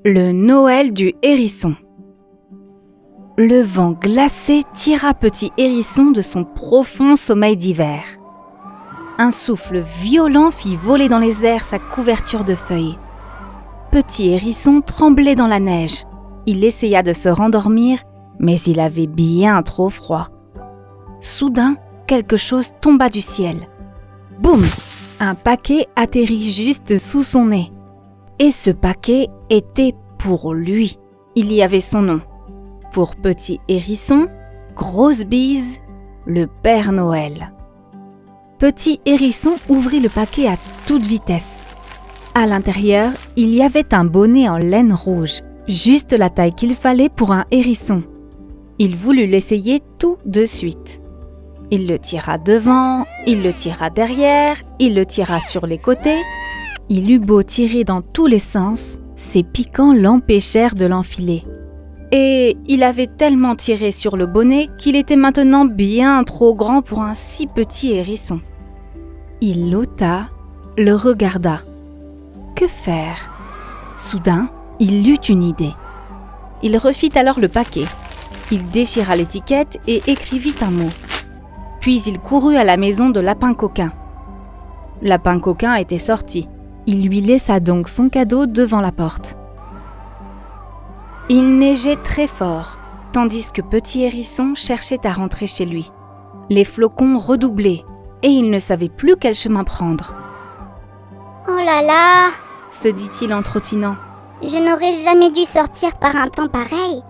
Le Noël du hérisson. Le vent glacé tira Petit Hérisson de son profond sommeil d'hiver. Un souffle violent fit voler dans les airs sa couverture de feuilles. Petit Hérisson tremblait dans la neige. Il essaya de se rendormir, mais il avait bien trop froid. Soudain, quelque chose tomba du ciel. Boum! Un paquet atterrit juste sous son nez. Et ce paquet était pour lui. Il y avait son nom. Pour Petit Hérisson, grosse bise, le Père Noël. Petit Hérisson ouvrit le paquet à toute vitesse. À l'intérieur, il y avait un bonnet en laine rouge, juste la taille qu'il fallait pour un hérisson. Il voulut l'essayer tout de suite. Il le tira devant, il le tira derrière, il le tira sur les côtés. Il eut beau tirer dans tous les sens, ses piquants l'empêchèrent de l'enfiler. Et il avait tellement tiré sur le bonnet qu'il était maintenant bien trop grand pour un si petit hérisson. Il l'ôta, le regarda. Que faire? Soudain, il eut une idée. Il refit alors le paquet. Il déchira l'étiquette et écrivit un mot. Puis il courut à la maison de Lapin Coquin. Lapin Coquin était sorti. Il lui laissa donc son cadeau devant la porte. Il neigeait très fort, tandis que Petit Hérisson cherchait à rentrer chez lui. Les flocons redoublaient, et il ne savait plus quel chemin prendre. « Oh là là !» se dit-il en trottinant. « Je n'aurais jamais dû sortir par un temps pareil.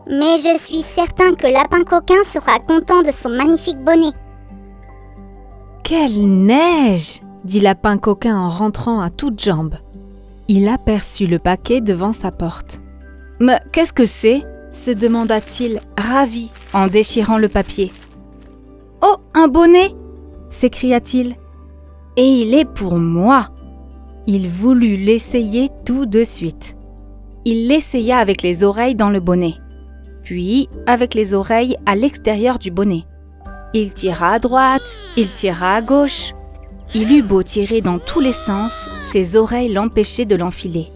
Mais je suis certain que Lapin Coquin sera content de son magnifique bonnet. » « Quelle neige !» dit Lapin Coquin en rentrant à toutes jambes. Il aperçut le paquet devant sa porte. « Mais qu'est-ce que c'est ?» se demanda-t-il, ravi, en déchirant le papier. « Oh, un bonnet !» s'écria-t-il. « Et il est pour moi !» Il voulut l'essayer tout de suite. Il l'essaya avec les oreilles dans le bonnet, puis avec les oreilles à l'extérieur du bonnet. Il tira à droite, il tira à gauche. Il eut beau tirer dans tous les sens, ses oreilles l'empêchaient de l'enfiler.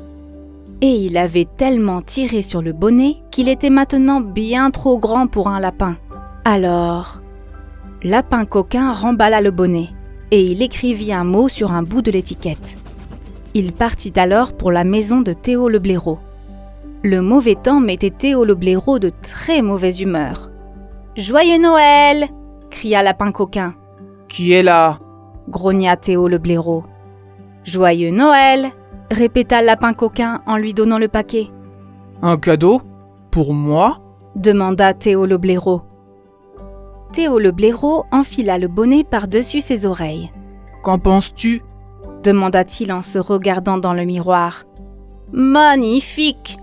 Et il avait tellement tiré sur le bonnet qu'il était maintenant bien trop grand pour un lapin. Alors, Lapin Coquin remballa le bonnet et il écrivit un mot sur un bout de l'étiquette. Il partit alors pour la maison de Théo le blaireau. Le mauvais temps mettait Théo le blaireau de très mauvaise humeur. « Joyeux Noël !» cria Lapin Coquin. « Qui est là ?» grogna Théo le blaireau. « Joyeux Noël !» répéta Lapin Coquin en lui donnant le paquet. « Un cadeau ? Pour moi ?» demanda Théo le blaireau. Théo le blaireau enfila le bonnet par-dessus ses oreilles. « Qu'en penses-tu » demanda-t-il en se regardant dans le miroir. « Magnifique !»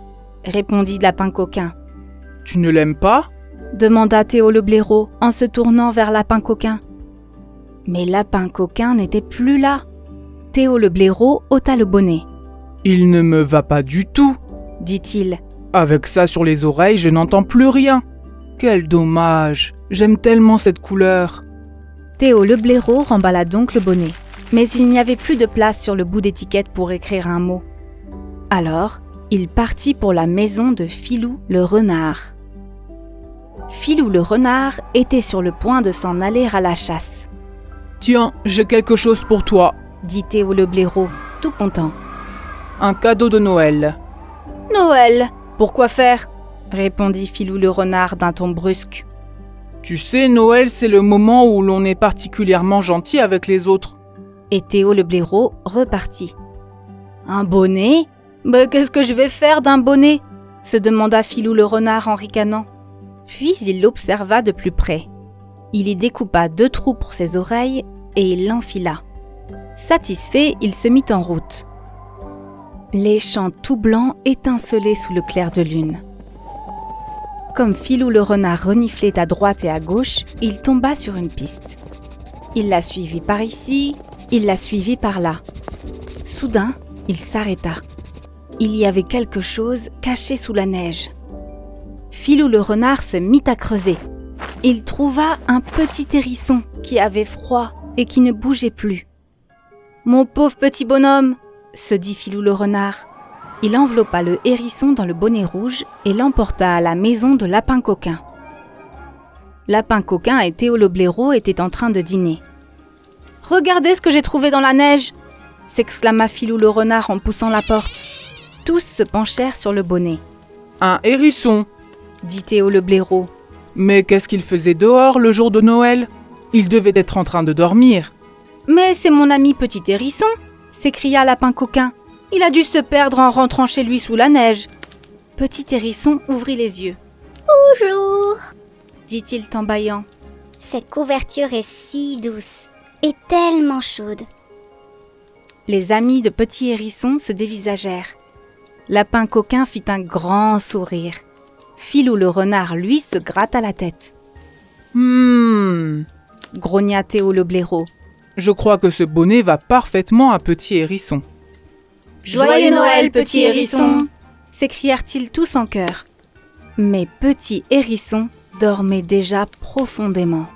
répondit Lapin Coquin. « Tu ne l'aimes pas ?» demanda Théo le blaireau en se tournant vers Lapin Coquin. Mais Lapin Coquin n'était plus là. Théo le blaireau ôta le bonnet. « Il ne me va pas du tout, » dit-il. « Avec ça sur les oreilles, je n'entends plus rien. Quel dommage, j'aime tellement cette couleur. » Théo le blaireau remballa donc le bonnet. Mais il n'y avait plus de place sur le bout d'étiquette pour écrire un mot. Alors, il partit pour la maison de Filou le renard. Filou le renard était sur le point de s'en aller à la chasse. « Tiens, j'ai quelque chose pour toi, » dit Théo le blaireau, tout content. « Un cadeau de Noël. »« Noël, pourquoi faire ?» répondit Filou le renard d'un ton brusque. « Tu sais, Noël, c'est le moment où l'on est particulièrement gentil avec les autres. » Et Théo le blaireau repartit. « Un bonnet ? Mais qu'est-ce que je vais faire d'un bonnet ?» se demanda Filou le renard en ricanant. Puis il l'observa de plus près. Il y découpa 2 trous pour ses oreilles et il l'enfila. Satisfait, il se mit en route. Les champs tout blancs étincelaient sous le clair de lune. Comme Filou le renard reniflait à droite et à gauche, il tomba sur une piste. Il la suivit par ici, il la suivit par là. Soudain, il s'arrêta. Il y avait quelque chose caché sous la neige. Filou le renard se mit à creuser. Il trouva un petit hérisson qui avait froid et qui ne bougeait plus. « Mon pauvre petit bonhomme !» se dit Filou le renard. « Il enveloppa le hérisson dans le bonnet rouge et l'emporta à la maison de Lapin Coquin. Lapin Coquin et Théo le blaireau étaient en train de dîner. « Regardez ce que j'ai trouvé dans la neige !» s'exclama Filou le renard en poussant la porte. Tous se penchèrent sur le bonnet. « Un hérisson !» dit Théo le blaireau. « Mais qu'est-ce qu'il faisait dehors le jour de Noël ? Il devait être en train de dormir. »« Mais c'est mon ami petit hérisson !» s'écria Lapin Coquin. « Il a dû se perdre en rentrant chez lui sous la neige. » Petit hérisson ouvrit les yeux. « Bonjour !» dit-il en bâillant. « Cette couverture est si douce et tellement chaude. » Les amis de Petit Hérisson se dévisagèrent. Lapin Coquin fit un grand sourire. Filou le renard, lui, se gratta la tête. « grogna Théo le blaireau. Je crois que ce bonnet va parfaitement à Petit Hérisson. »« Joyeux Noël, Petit Hérisson !» s'écrièrent-ils tous en chœur. Mais Petit Hérisson dormait déjà profondément.